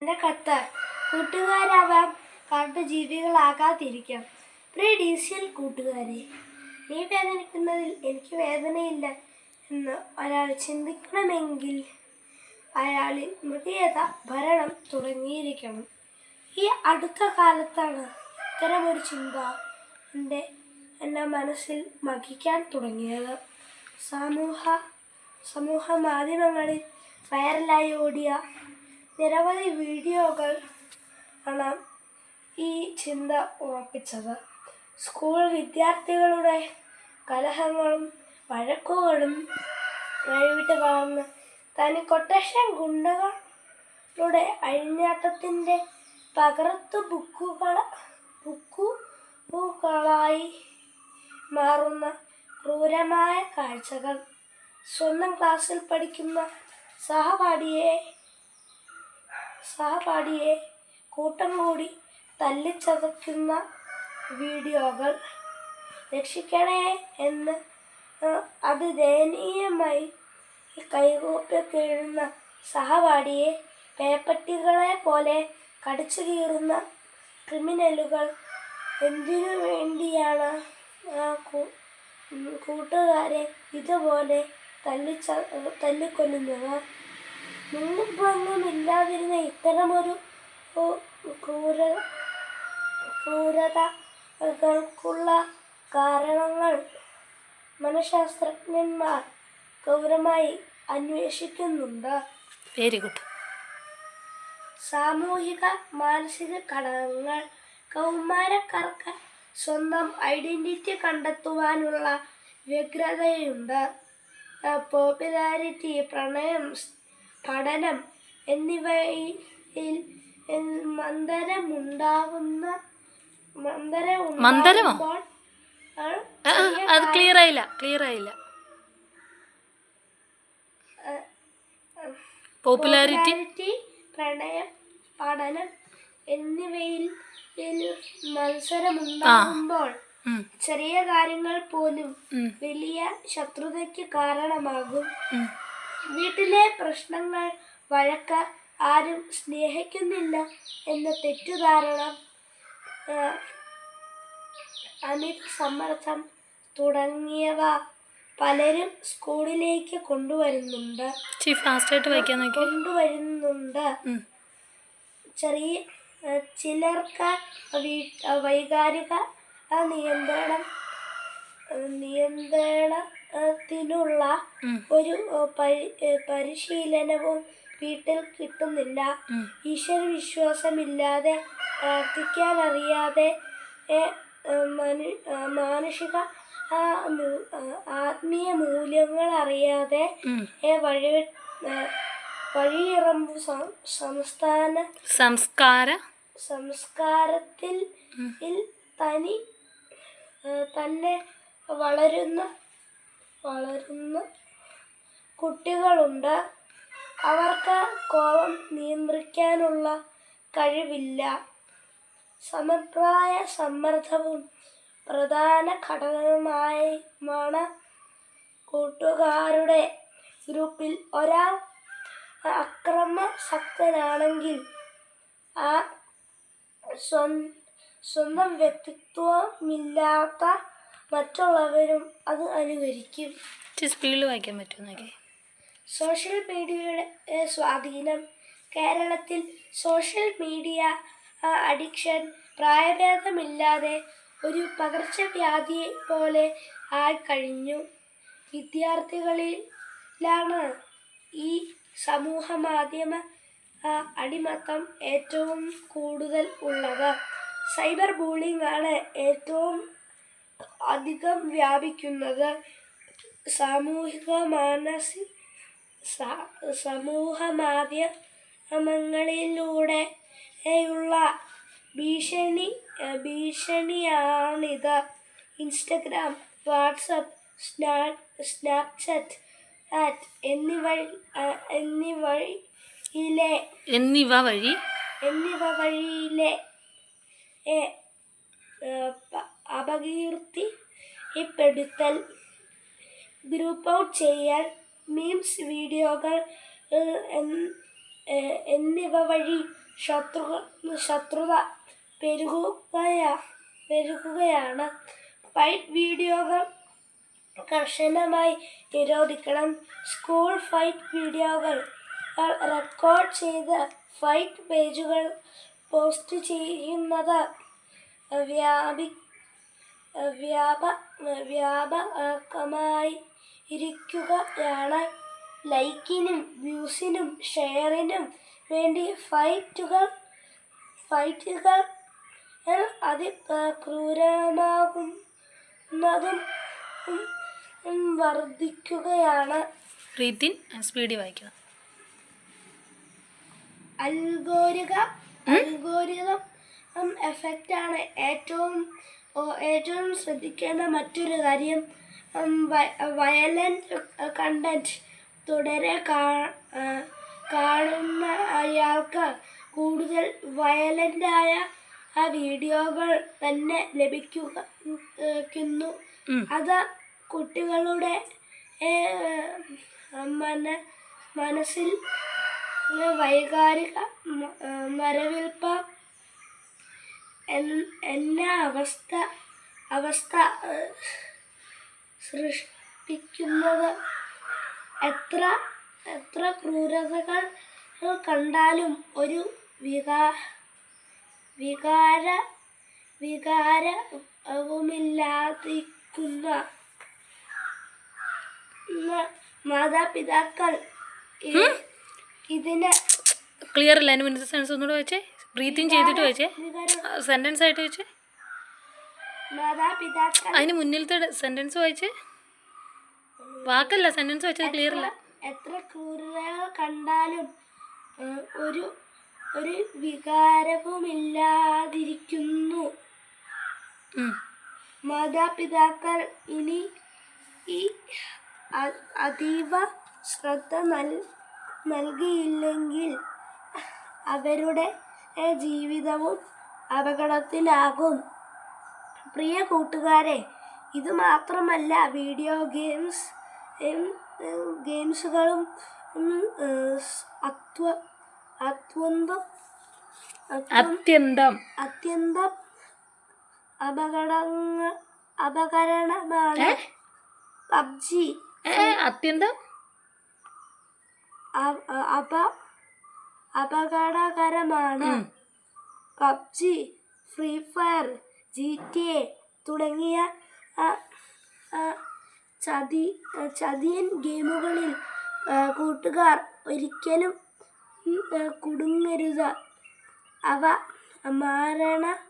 എൻ്റെ കത്ത് കൂട്ടുകാരാവാം, കാട്ടുജീവികളാകാതിരിക്കാം. പ്രിയ ഡിജിറ്റൽ കൂട്ടുകാരെ, നീ വേദനിക്കുന്നതിൽ എനിക്ക് വേദനയില്ല എന്ന് ഒരാൾ ചിന്തിക്കണമെങ്കിൽ അയാളിൽ മൃഗീയത ഭരണം തുടങ്ങിയിരിക്കണം. ഈ അടുത്ത കാലത്താണ് ഇത്തരമൊരു ചിന്ത എൻ്റെ മനസ്സിൽ മകിക്കാൻ തുടങ്ങിയത്. സമൂഹ മാധ്യമങ്ങളിൽ വൈറലായി ഓടിയ നിരവധി വീഡിയോകൾ ആണ് ഈ ചിന്ത ഉറപ്പിച്ചത്. സ്കൂൾ വിദ്യാർത്ഥികളുടെ കലഹങ്ങളും വഴക്കുകളും വഴിവിട്ട് വളർന്ന് തനി കൊട്ടേഷൻ ഗുണ്ടകളുടെ അഴിഞ്ഞാട്ടത്തിൻ്റെ പകർത്ത് ബുക്കുകളായി മാറുന്ന ക്രൂരമായ കാഴ്ചകൾ. സ്വന്തം ക്ലാസ്സിൽ പഠിക്കുന്ന സഹപാഠിയെ കൂട്ടം കൂടി തല്ലിച്ചതയ്ക്കുന്ന വീഡിയോകൾ. രക്ഷിക്കണേ എന്ന് അതിദയനീയമായി കൈകൂപ്പി കേഴുന്ന സഹപാഠിയെ പേപ്പട്ടികളെ പോലെ കടിച്ചു കീറുന്ന ക്രിമിനലുകൾ. എന്തിനു വേണ്ടിയാണ് കൂട്ടുകാരെ ഇതുപോലെ തല്ലിക്കൊല്ലുന്നത്? മുമ്പൊന്നുമില്ലാതിരുന്ന ഇത്തരമൊരു ക്രൂരതകൾക്കുള്ള കാരണങ്ങൾ മനഃശാസ്ത്രജ്ഞന്മാർ ഗൗരവമായി അന്വേഷിക്കുന്നുണ്ട്. Very good. സാമൂഹിക മാനസിക ഘടകങ്ങൾ. കൗമാരക്കാർക്ക് സ്വന്തം ഐഡന്റിറ്റി കണ്ടെത്തുവാനുള്ള വ്യഗ്രതയുണ്ട്. പോപ്പുലാരിറ്റി, പ്രണയം, പഠനം എന്നിവയിൽ മന്ദരമുണ്ടാകുമ്പോൾ അത് ക്ലിയർ ആയില്ല. പോപ്പുലാരിറ്റി, പ്രണയം, പഠനം എന്നിവയിൽ മത്സരമുണ്ടാകുമ്പോൾ ചെറിയ കാര്യങ്ങൾ പോലും വലിയ ശത്രുതയ്ക്ക് കാരണമാകും. വീട്ടിലെ പ്രശ്നങ്ങൾ, വഴക്ക്, ആരും സ്നേഹിക്കുന്നില്ല എന്ന തെറ്റിദ്ധാരണ, അമിത സമ്മർദ്ദം തുടങ്ങിയവ പലരും സ്കൂളിലേക്ക് കൊണ്ടുവരുന്നുണ്ട്. ചിലർക്ക് വൈകാരിക നിയന്ത്രണത്തിനുള്ള ഒരു പരിശീലനവും വീട്ടിൽ കിട്ടുന്നില്ല. ഈശ്വരവിശ്വാസമില്ലാതെ, പ്രാർത്ഥിക്കാനറിയാതെ, മാനുഷിക ആത്മീയ മൂല്യങ്ങൾ അറിയാതെ വഴിയിറമ്പു സംസ്കാരത്തിൽ തന്നെ വളരുന്ന കുട്ടികളുണ്ട്. അവർക്ക് കോപം നിയന്ത്രിക്കാനുള്ള കഴിവില്ല. സമപ്രായ സമ്മർദ്ദവും പ്രധാന ഘടകമാണ്. കൂട്ടുകാരുടെ ഗ്രൂപ്പിൽ ഒരാൾ അക്രമാസക്തനാണെങ്കിൽ സ്വന്തം വ്യക്തിത്വമില്ലാത്ത മറ്റുള്ളവരും അത് അനുകരിക്കും. സോഷ്യൽ മീഡിയയുടെ സ്വാധീനം. കേരളത്തിൽ സോഷ്യൽ മീഡിയ അഡിക്ഷൻ പ്രായഭേദമില്ലാതെ ഒരു പകർച്ചവ്യാധി പോലെ ആയിക്കഴിഞ്ഞു. വിദ്യാർത്ഥികളിലാണ് ഈ സമൂഹമാധ്യമ അടിമത്തം ഏറ്റവും കൂടുതൽ ഉള്ളത്. സൈബർ ബുള്ളിംഗ് ആണ് ഏറ്റവും അധികം വ്യാപിക്കുന്നത്. സമൂഹമാധ്യമങ്ങളിലൂടെയുള്ള ഭീഷണിയാണിത്. ഇൻസ്റ്റഗ്രാം, വാട്ട്സ്ആപ്പ്, സ്നാപ്ചാറ്റ് എന്നിവ വഴിയിലെ അപകീർത്തിപ്പെടുത്തൽ, ഗ്രൂപ്പ് ഔട്ട് ചെയ്യൽ, മീംസ് വീഡിയോകൾ എന്നിവ വഴി ശത്രുത പെരുകുകയാണ്. ഫൈറ്റ് വീഡിയോകൾ കർശനമായി നിരോധിക്കണം. സ്കൂൾ ഫൈറ്റ് വീഡിയോകൾ റെക്കോർഡ് ചെയ്ത് ഫൈറ്റ് പേജുകൾ പോസ്റ്റ് ചെയ്യുന്നത് വ്യാപകമായിരിക്കുകയാണ്. ലൈക്കിനും വ്യൂസിനും ഷെയറിനും വേണ്ടി ഫൈറ്റുകൾ അതിക്രൂരമാകുന്നതും വർദ്ധിക്കുകയാണ്. റീത്തിൻ സ്പീഡിൽ വായിക്കണം. അൽഗോരിതം എഫക്റ്റാണ് ഏറ്റവും ശ്രദ്ധിക്കേണ്ട മറ്റൊരു കാര്യം. വയലന്റ് കണ്ടന്റ് തുടരെ കാണുന്ന അയാൾക്ക് കൂടുതൽ വയലന്റായ വീഡിയോകൾ തന്നെ ലഭിക്കുന്നു. അത് കുട്ടികളുടെ മനസ്സിൽ വൈകാരിക മരവിപ്പ് എന്ന അവസ്ഥ സൃഷ്ടിക്കുന്നത്. എത്ര ക്രൂരതകൾ കണ്ടാലും ഒരു വികാരവുമില്ലാതിരിക്കുന്ന മാതാപിതാക്കൾ ഇതിന് ക്ലിയർ അല്ല. അതിന് മുന്നത്തെ സെൻസ് ഒന്നുകൂടെ വെച്ചേ. ബ്രീത്തിങ് ചെയ്തിട്ട് വെച്ചേ. സെൻറ്റൻസ് ആയിട്ട് വെച്ചേ. മാതാപിതാക്കൾ അതിന് മുന്നിലത്തെ സെൻറ്റൻസ് വായിച്ചേ. വാക്കല്ല, സെൻറ്റൻസ് വെച്ചത് ക്ലിയർ അല്ല. എത്ര ക്രൂരതകൾ കണ്ടാലും ഒരു വികാരവുമില്ലാതിരിക്കുന്നു മാതാപിതാക്കൾ. ഇനി ഈ അതീവ ശ്രദ്ധ നൽകിയില്ലെങ്കിൽ അവരുടെ ജീവിതവും അപകടത്തിലാകും. പ്രിയ കൂട്ടുകാരെ, ഇത് മാത്രമല്ല, വീഡിയോ ഗെയിംസുകളും അത്യന്തം അപകടമാണ്. പബ്ജി അത്യന്തം അപകടകരമാണ്. പബ്ജി, ഫ്രീ ഫയർ, GTA തുടങ്ങിയ ചതിയൻ ഗെയിമുകളിൽ കൂട്ടുകാർ ഒരിക്കലും കുടുങ്ങരുത്. അവ മാരകമായ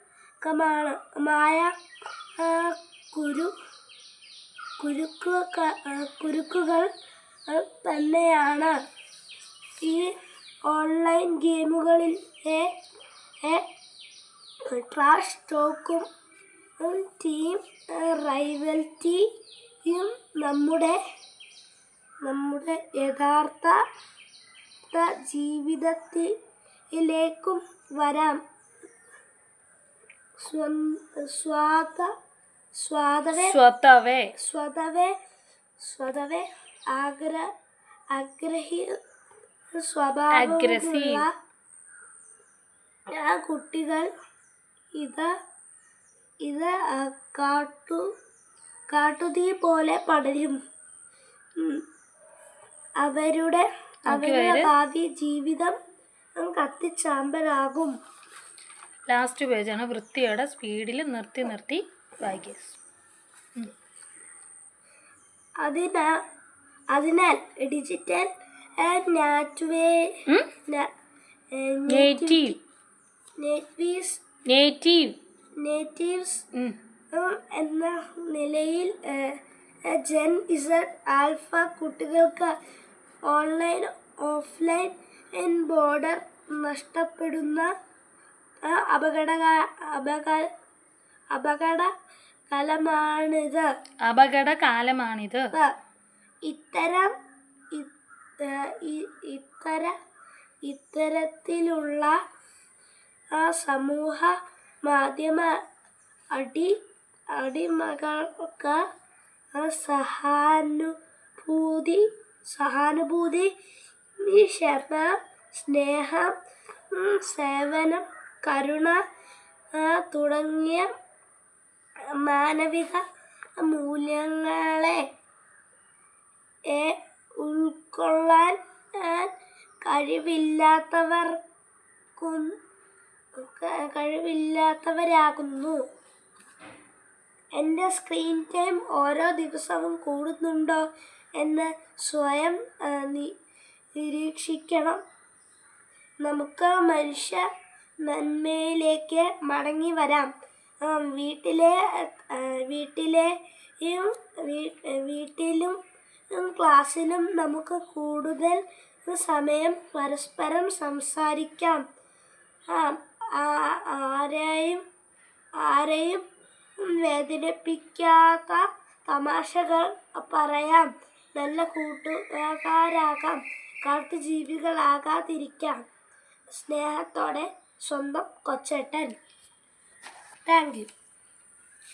കുരുക്കുകൾ തന്നെയാണ്. ഈ ഓൺലൈൻ ഗെയിമുകളിൽ ട്രാഷ് ടോക്കും ടീം റൈവൽറ്റിയും നമ്മുടെ യഥാർത്ഥ ജീവിതത്തിലേക്കും വരാം. സ്വതവേ സ്വഭാവമുള്ള കുട്ടികൾ ഇത് കാട്ടുതീ പോലെ പടരും. അവരുടെ ഭാവി ജീവിതം കത്തിച്ചാമ്പലാകും. ലാസ്റ്റ് പേജാണ്. വൃത്തിയോടെ സ്പീഡിൽ നിർത്തി വായിക്കുക. അതിനാൽ ഡിജിറ്റൽ നേറ്റീവ്സ് എന്ന നിലയിൽ ജെൻ ഇസഡ് ആൽഫ കുട്ടികൾക്ക് ഓൺലൈൻ ഓഫ്ലൈൻ ബോർഡർ നഷ്ടപ്പെടുന്ന അപകടകാലമാണിത്. ഇത്തരത്തിലുള്ള സമൂഹ മാധ്യമ അടിമകൾക്ക് സഹാനുഭൂതി സ്നേഹം, സേവനം, കരുണ തുടങ്ങിയ മാനവിക മൂല്യങ്ങളെ ഉൾക്കൊള്ളാൻ കഴിവില്ലാത്തവരാകുന്നു. എൻ്റെ സ്ക്രീൻ ടൈം ഓരോ ദിവസവും കൂടുന്നുണ്ടോ എന്ന് സ്വയം നിരീക്ഷിക്കണം. നമുക്ക് മനുഷ്യ നന്മയിലേക്ക് മടങ്ങി വരാം. വീട്ടിലും ക്ലാസ്സിലും നമുക്ക് കൂടുതൽ സമയം പരസ്പരം സംസാരിക്കാം. ആരെയും വേദനിപ്പിക്കാത്ത തമാശകൾ പറയാം. നല്ല കൂട്ടുകാരാകാം. കാട്ടുജീവികളാകാതിരിക്കാം. സ്നേഹത്തോടെ, സ്വന്തം കൊച്ചേട്ടൻ. Thank you.